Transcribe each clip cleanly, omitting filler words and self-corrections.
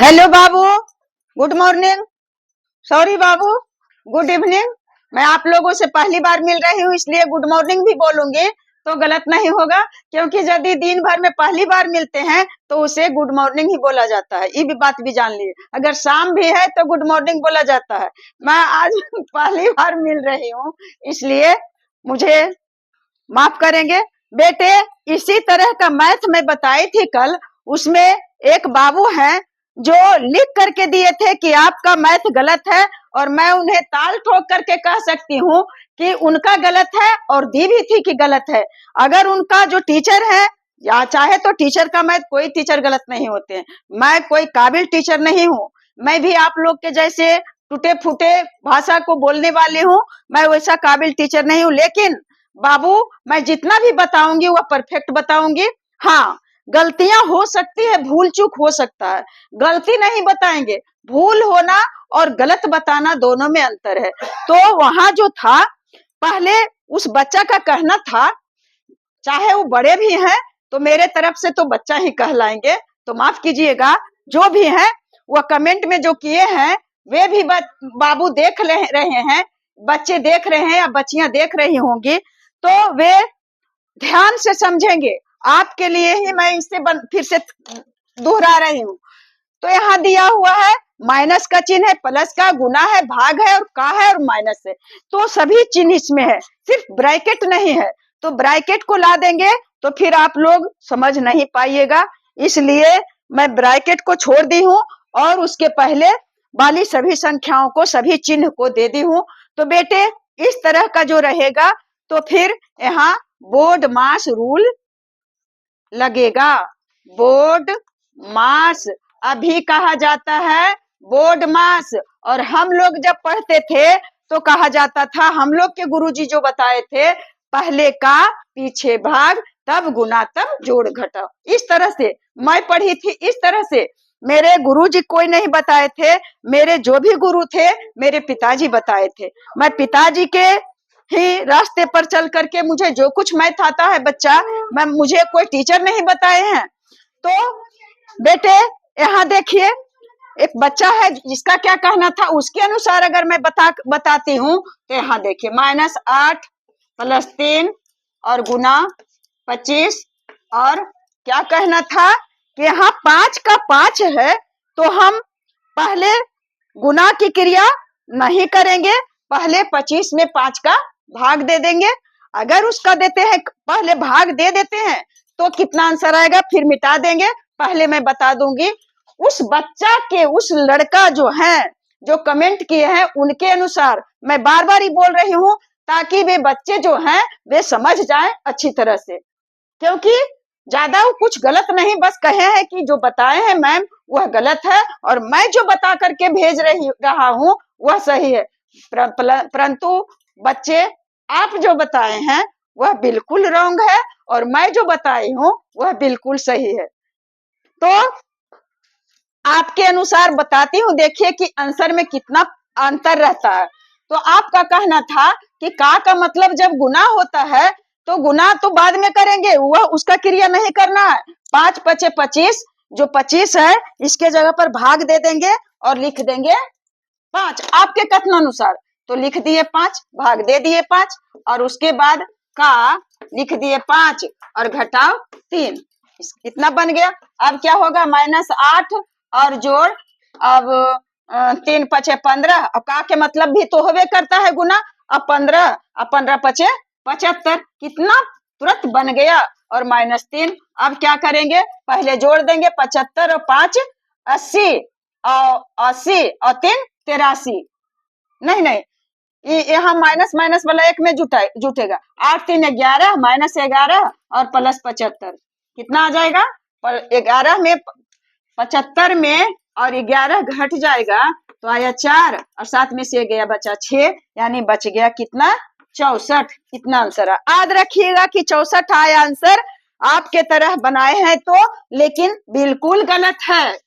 Hello बाबू, good morning. Sorry बाबू, good evening. मैं आप लोगों से पहली बार मिल रही हूँ, इसलिए गुड मॉर्निंग भी बोलूंगी तो गलत नहीं होगा। क्योंकि यदि दिन भर में पहली बार मिलते हैं तो उसे गुड मॉर्निंग ही बोला जाता है। ये भी बात भी जान लीजिए, अगर शाम भी है तो गुड मॉर्निंग बोला जाता है। मैं आज पहली बार मिल रही हूँ, इसलिए मुझे माफ करेंगे। बेटे, इसी तरह का मैथ में बताई थी कल, उसमें एक बाबू हैं जो लिख करके दिए थे कि आपका मैथ गलत है, और मैं उन्हें ताल ठोक करके कह सकती हूँ कि उनका गलत है, और दी भी थी कि गलत है। अगर उनका जो टीचर है, या चाहे तो टीचर का मैथ, कोई टीचर गलत नहीं होते हैं। मैं कोई काबिल टीचर नहीं हूँ, मैं भी आप लोग के जैसे टूटे फूटे भाषा को बोलने वाली हूँ। मैं वैसा काबिल टीचर नहीं हूँ, लेकिन बाबू, मैं जितना भी बताऊंगी वह परफेक्ट बताऊंगी। हाँ, गलतियां हो सकती है, भूल चूक हो सकता है, गलती नहीं बताएंगे। भूल होना और गलत बताना दोनों में अंतर है। तो वहां जो था, पहले उस बच्चा का कहना था, चाहे वो बड़े भी हैं तो मेरे तरफ से तो बच्चा ही कहलाएंगे, तो माफ कीजिएगा। जो भी है वह कमेंट में जो किए हैं वे भी बाबू देख रहे हैं, बच्चे देख रहे हैं या बच्चियां देख रही होंगी, तो वे ध्यान से समझेंगे। आपके लिए ही मैं इसे फिर से दोहरा रही हूँ। तो यहाँ दिया हुआ है, माइनस का चिन्ह है, प्लस का, गुना है, भाग है, और का है, और माइनस है। तो सभी चिन्ह इसमें है, सिर्फ ब्रैकेट नहीं है। तो ब्रैकेट को ला देंगे तो फिर आप लोग समझ नहीं पाइएगा, इसलिए मैं ब्रैकेट को छोड़ दी हूँ और उसके पहले वाली सभी संख्याओं को, सभी चिन्ह को दे दी हूँ। तो बेटे, इस तरह का जो रहेगा तो फिर यहाँ बोर्ड मास रूल लगेगा। बोर्ड मास अभी कहा जाता है बोर्ड मास, और हम लोग जब पढ़ते थे तो कहा जाता था, हम लोग के गुरुजी जो बताए थे, पहले का पीछे भाग, तब गुना, तब जोड़ घटाओ। इस तरह से मैं पढ़ी थी, इस तरह से। मेरे गुरुजी कोई नहीं बताए थे, मेरे जो भी गुरु थे मेरे पिताजी बताए थे। मैं पिताजी के ही रास्ते पर चल करके मुझे जो कुछ मैथ आता है बच्चा, मैं, मुझे कोई टीचर नहीं बताए हैं। तो बेटे, यहाँ देखिए, एक बच्चा है जिसका क्या कहना था, उसके अनुसार अगर मैं बताती हूँ तो यहाँ देखिए, -8 + 3 और गुना 25, और क्या कहना था कि यहाँ 5 का 5 है, तो हम पहले गुना की क्रिया नहीं करेंगे, पहले 25 में 5 का भाग दे देंगे। अगर उसका देते हैं, पहले भाग दे देते हैं, तो कितना आंसर आएगा फिर मिटा देंगे। पहले मैं बता दूंगी, उस बच्चा के, उस लड़का जो है, जो कमेंट किए हैं, उनके अनुसार मैं बार बार ही बोल रही हूँ, ताकि वे बच्चे जो हैं वे समझ जाएं अच्छी तरह से। क्योंकि ज्यादा वो कुछ गलत नहीं, बस कहे हैं कि जो बताए हैं मैम वह गलत है, और मैं जो बता करके भेज रहा हूँ वह सही है। परंतु बच्चे, आप जो बताए हैं वह बिल्कुल रॉन्ग है, और मैं जो बताई हूँ वह बिल्कुल सही है। तो आपके अनुसार बताती हूँ, देखिए कि आंसर में कितना अंतर रहता है। तो आपका कहना था कि का मतलब जब गुना होता है तो गुना तो बाद में करेंगे, वह उसका क्रिया नहीं करना है। 5 × 5 = 25, जो 25 है इसके जगह पर भाग दे देंगे और लिख देंगे 5, आपके कथन अनुसार। तो लिख दिए 5, भाग दे दिए 5, और उसके बाद का लिख दिए 5 और घटाओ 3, कितना बन गया। अब क्या होगा, -8 और जोड़, अब 3 × 5 = 15, अब का के मतलब भी तो होवे करता है गुना। अब 15 और 15 × 5 = 75, कितना तुरंत बन गया, और -3। अब क्या करेंगे, पहले जोड़ देंगे, 75 और 5 = 80, और 80 और 3 = 83। नहीं नहीं, यहाँ माइनस माइनस वाला एक में जुटेगा। 8 × 3 = 11, -11 और +75, कितना आ जाएगा, 11 में 75 में और 11 घट जाएगा तो आया 4, और 7 में से गया बचा 6, यानी बच गया कितना, 64। इतना आंसर है। याद रखिएगा कि 64 आया आंसर। आपके तरह बनाए हैं तो, लेकिन बिल्कुल गलत है,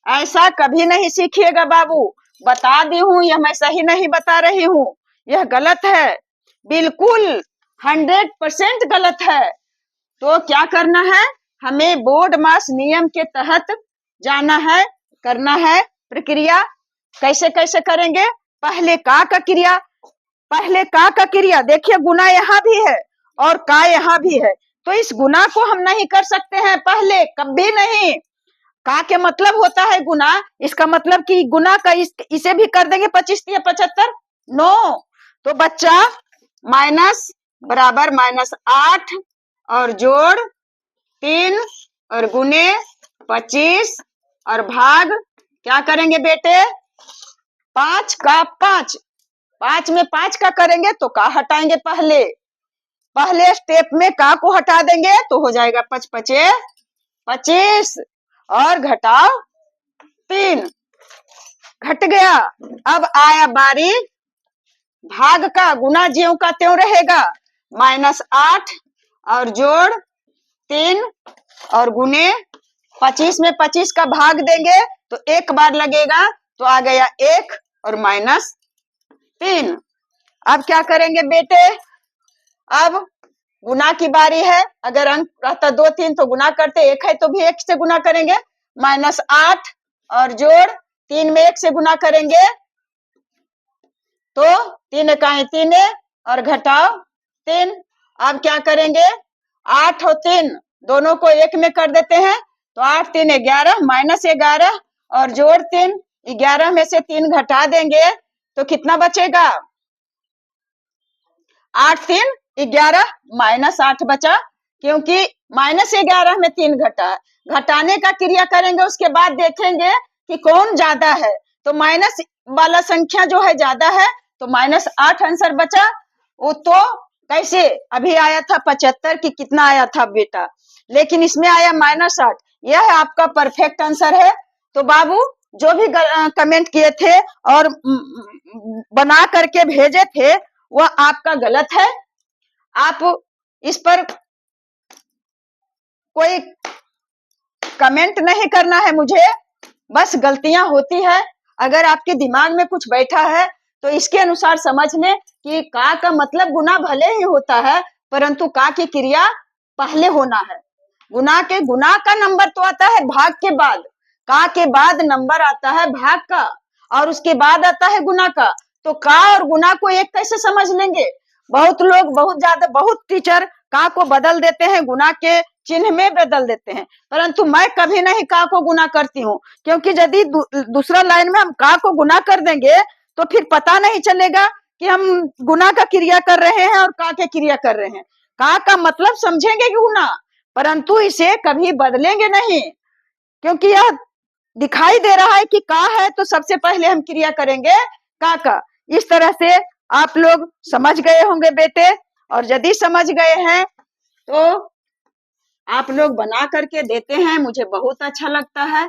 ऐसा कभी नहीं सीखिएगा बाबू। बता दी हूँ, यह मैं सही नहीं बता रही हूँ, यह गलत है, बिल्कुल 100% गलत है। तो क्या करना है, हमें बोर्ड मास नियम के तहत जाना है, करना है प्रक्रिया। कैसे कैसे करेंगे? पहले का क्रिया, पहले का क्रिया, देखिए गुना यहाँ भी है और का यहाँ भी है, तो इस गुना को हम नहीं कर सकते हैं पहले, कभी नहीं। का के मतलब होता है गुना, इसका मतलब कि गुना का इसे भी कर देंगे 25 या 75, नो। तो बच्चा माइनस बराबर -8 और जोड़ 3 और गुने 25 और भाग क्या करेंगे बेटे? 5 का 5, 5 में 5 का करेंगे तो का हटाएंगे, पहले स्टेप में का को हटा देंगे तो हो जाएगा 5 पचे 25 और घटाओ 3, घट गया। अब आया बारी भाग का, गुना ज्यों का त्यों रहेगा, -8 और जोड़ 3 और गुने 25 में 25 का भाग देंगे तो एक बार लगेगा, तो आ गया 1 और -3। अब क्या करेंगे बेटे? अब गुना की बारी है, अगर अंक रहता 2 3 तो गुना करते, 1 है तो भी 1 से गुना करेंगे, -8 और जोड़ 3 में 1 से गुना करेंगे तो 3 इकाई 3 और घटाओ 3। अब क्या करेंगे? 8 और 3 दोनों को 1 में कर देते हैं तो 8 3 11 -11 और जोड़ 3, 11 में से 3 घटा देंगे तो कितना बचेगा? 8 3 11 -8 बचा, क्योंकि -11 में 3 घटा, घटाने का क्रिया करेंगे, उसके बाद देखेंगे कि कौन ज्यादा है, तो माइनस वाला संख्या जो है ज्यादा है, तो -8 आंसर बचा। वो तो कैसे? अभी आया था 75 कि कितना आया था बेटा, लेकिन इसमें आया -8, यह आपका परफेक्ट आंसर है। तो बाबू जो भी कमेंट किए थे और बना करके भेजे थे वह आपका गलत है। आप इस पर कोई कमेंट नहीं करना है मुझे, बस गलतियां होती है, अगर आपके दिमाग में कुछ बैठा है तो इसके अनुसार समझ लें कि का मतलब गुना भले ही होता है, परंतु का की क्रिया पहले होना है। गुना का नंबर तो आता है भाग के बाद, का के बाद नंबर आता है भाग का और उसके बाद आता है गुना का, तो का और गुना को एक कैसे समझ लेंगे? बहुत लोग बहुत टीचर का को बदल देते हैं, गुना के चिन्ह में बदल देते हैं, परंतु मैं कभी नहीं का को गुना करती हूँ, क्योंकि यदि दूसरा लाइन में हम का को गुना कर देंगे तो फिर पता नहीं चलेगा कि हम गुना का क्रिया कर रहे हैं और का के क्रिया कर रहे हैं। का मतलब समझेंगे गुना, परंतु इसे कभी बदलेंगे नहीं, क्योंकि यह दिखाई दे रहा है कि का है तो सबसे पहले हम क्रिया करेंगे का। इस तरह से आप लोग समझ गए होंगे बेटे, और यदि समझ गए हैं तो आप लोग बना करके देते हैं, मुझे बहुत अच्छा लगता है।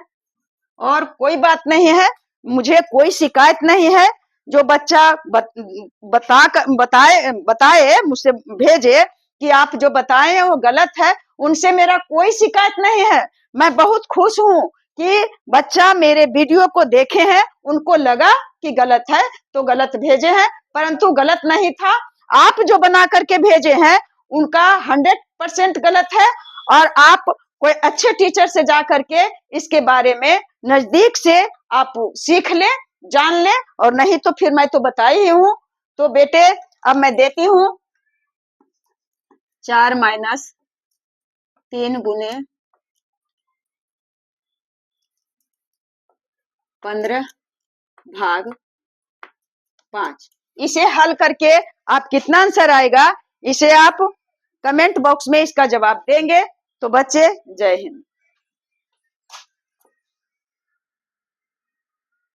और कोई बात नहीं है, मुझे कोई शिकायत नहीं है, जो बच्चा बताए मुझसे भेजे कि आप जो बताए हैं वो गलत है, उनसे मेरा कोई शिकायत नहीं है। मैं बहुत खुश हूँ कि बच्चा मेरे वीडियो को देखे हैं, उनको लगा कि गलत है तो गलत भेजे हैं, परंतु गलत नहीं था। आप जो बना करके भेजे हैं उनका 100% गलत है, और आप कोई अच्छे टीचर से जा करके इसके बारे में नजदीक से आप सीख ले, जान ले, और नहीं तो फिर मैं तो बताई ही हूँ। तो बेटे अब मैं देती हूँ 4 - 3 गुने 15 भाग 5। इसे हल करके आप कितना आंसर आएगा, इसे आप कमेंट बॉक्स में इसका जवाब देंगे। तो बच्चे जय हिंद।